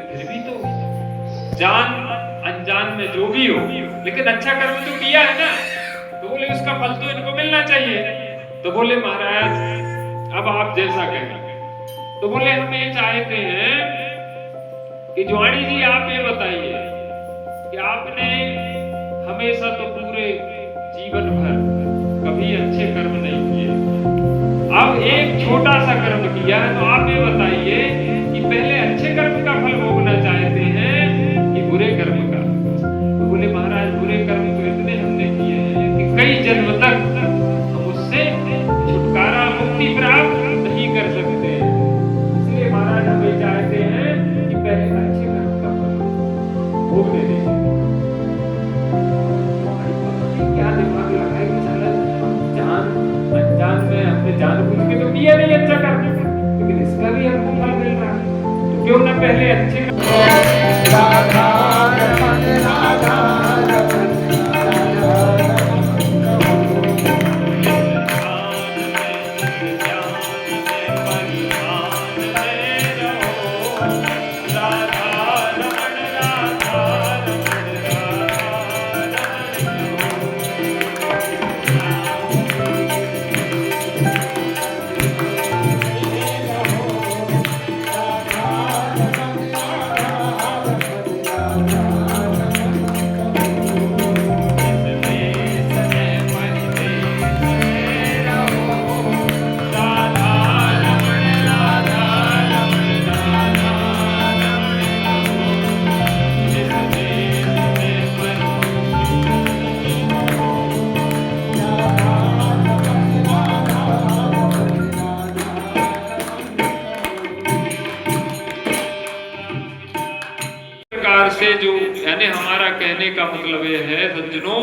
बोले फिर भी तो जान अनजान में जो भी हो, लेकिन अच्छा कर्म तो किया है ना, तो बोले उसका फल तो इनको मिलना चाहिए। तो बोले महाराज अब आप जैसा कहें। तो बोले हम ये चाहते हैं कि ज्वाणी जी आप ये बताइए कि आपने हमेशा तो पूरे जीवन भर कभी अच्छे कर्म नहीं किए, अब एक छोटा सा कर्म किया है, तो आप ये बताइए कि पहले अच्छे कर्म का फल भोगना चाहते हैं कि बुरे कर्म का। तो बोले महाराज बुरे कर्म तो इतने हमने किए हैं कि कई जन्म तक हम उससे छुटकारा मुक्ति प्राप्त नहीं कर सकते, इसलिए महाराज हम ये चाहते हैं कि पहले अच्छे कर्म का फल भोगने दें। क्या दिमाग लगाए कि साला जान अनजान में हमने जानबूझ के तो किया नहीं अच्छा कर्म, लेकिन इसका भी हमको फल मिल रहा है, तो क्यों ना पहले अच्छे राधा रमन राधा रमन से जो, यानी हमारा कहने का मतलब यह है सज्जनों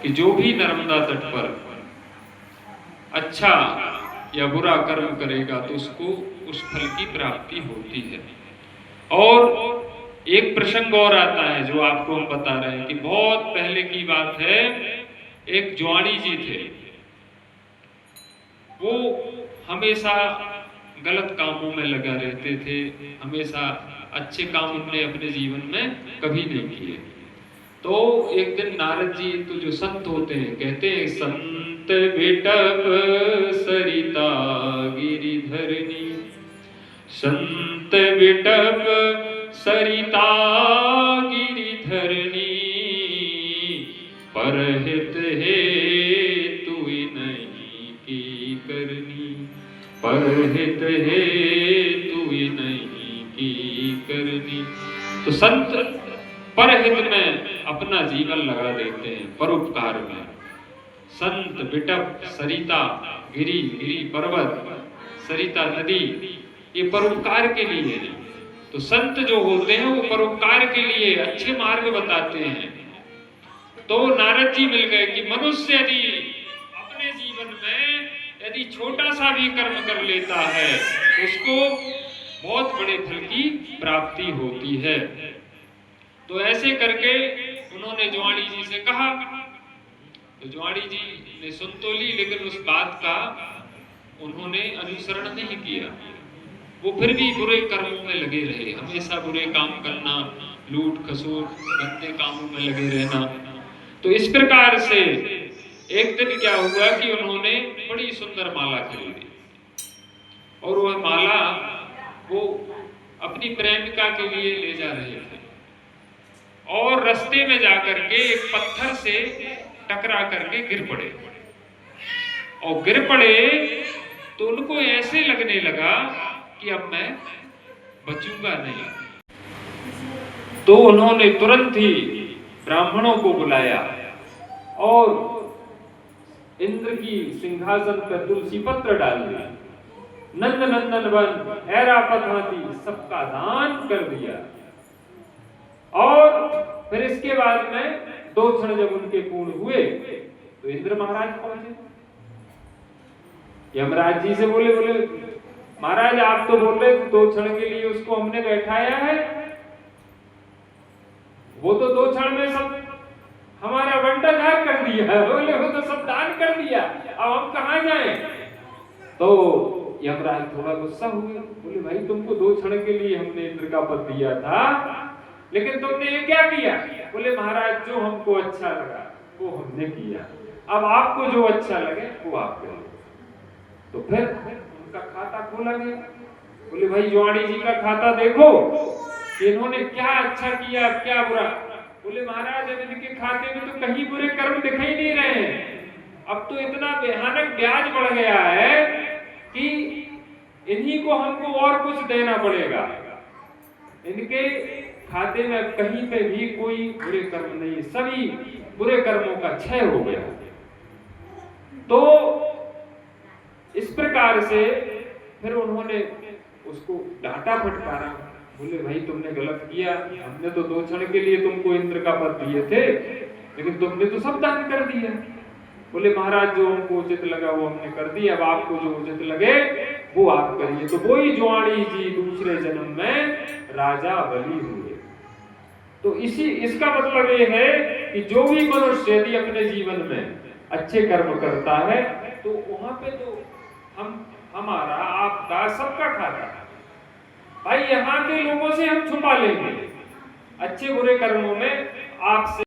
कि जो भी नर्मदा तट पर अच्छा या बुरा कर्म करेगा तो उसको उस फल की प्राप्ति होती है। और एक प्रसंग और आता है जो आपको हम बता रहे हैं कि बहुत पहले की बात है, एक ज्वाणी जी थे, वो हमेशा गलत कामों में लगा रहते थे, हमेशा अच्छे काम उन्होंने अपने जीवन में कभी नहीं किए। तो एक दिन नारद जी, तो जो संत होते हैं कहते हैं संत बिटप सरिता गिरिधरनी, संत बिटप सरिता गिरिधरनी, परहित हेतु नहीं की करनी, परहित हेतु नहीं की करनी। तो संत परहित में अपना जीवन लगा देते हैं, परोपकार में। संत बिटप सरिता गिरी, गिरी पर्वत, सरिता नदी, ये परोपकार के लिए है। तो संत जो होते हैं वो परोपकार के लिए अच्छे मार्ग बताते हैं। तो नारद जी मिल गए कि मनुष्य यदि अपने जीवन में यदि छोटा सा भी कर्म कर लेता है तो उसको बहुत बड़े फल की प्राप्ति होती है। तो ऐसे करके उन्होंने ज्वाणी जी से कहा, तो ज्वाणी जी ने सुन तो ली, लेकिन उस बात का उन्होंने अनुसरण नहीं किया, वो फिर भी बुरे कर्मों में लगे रहे, हमेशा बुरे काम करना, लूट खसोट गंदे कामों में लगे रहना। तो इस प्रकार से एक दिन क्या हुआ कि उन्होंने बड़ी सुंदर माला खरीदी, और वह माला वो अपनी प्रेमिका के लिए ले जा रहे थे, और रास्ते में जाकर के एक पत्थर से टकरा करके गिर पड़े, और गिर पड़े तो उनको ऐसे लगने लगा कि अब मैं बचूंगा नहीं। तो उन्होंने तुरंत ही ब्राह्मणों को बुलाया और इंद्र की सिंहासन पर तुलसी पत्र डाल दिया, नंद नंदन वन ऐरापत हाथी सबका दान कर दिया। और फिर इसके बाद में 2 क्षण जब उनके पूर्ण हुए तो इंद्र महाराज पहुंचे, यमराज जी से बोले महाराज आप तो बोल रहे 2 क्षण के लिए उसको हमने बैठाया है, वो तो 2 क्षण में सब हमारा बंटाधार कर दिया है, बोले वो तो सब दान कर दिया, अब हम कहां जाएं। तो यमराज थोड़ा गुस्सा हुए, बोले भाई तुमको 2 क्षण के लिए हमने इंद्र का पद दिया था, लेकिन तुमने ये क्या किया? बोले महाराज जो हमको अच्छा लगा वो हमने किया, अब आपको जो अच्छा लगे वो आप करो। तो फिर उनका खाता खोला गया। बोले भाई जुआड़ी जी का खाता देखो कि इन्होंने क्या अच्छा किया क्या बुरा। बोले महाराज अब इनके खाते में तो कहीं बुरे कर्म दिखाई नहीं रहे हैं, अब तो इतना भयानक ब्याज बढ़ गया है कि इन्हीं को हमको और कुछ देना पड़ेगा। इनके खाते में कहीं पे भी कोई बुरे कर्म नहीं, सभी बुरे कर्मों का क्षय हो गया। तो इस प्रकार से फिर उन्होंने उसको डांटा फटकारा। बोले भाई तुमने गलत किया, हमने तो 2 क्षण के लिए तुमको इंद्र का पद दिए थे, लेकिन तुमने तो सब दान कर दिया। बोले महाराज जो हमको उचित लगा वो हमने कर दिया, अब आपको जो उचित लगे वो आप करिए। तो वही जुआड़ी जी दूसरे जन्म में राजा बलि हुए। तो इसका मतलब ये है कि जो भी मनुष्य यदि अपने जीवन में अच्छे कर्म करता है तो वहां पे तो हमारा आपका सबका खाता है। भाई यहाँ के लोगों से हम छुपा लेंगे, अच्छे बुरे कर्मों में आपसे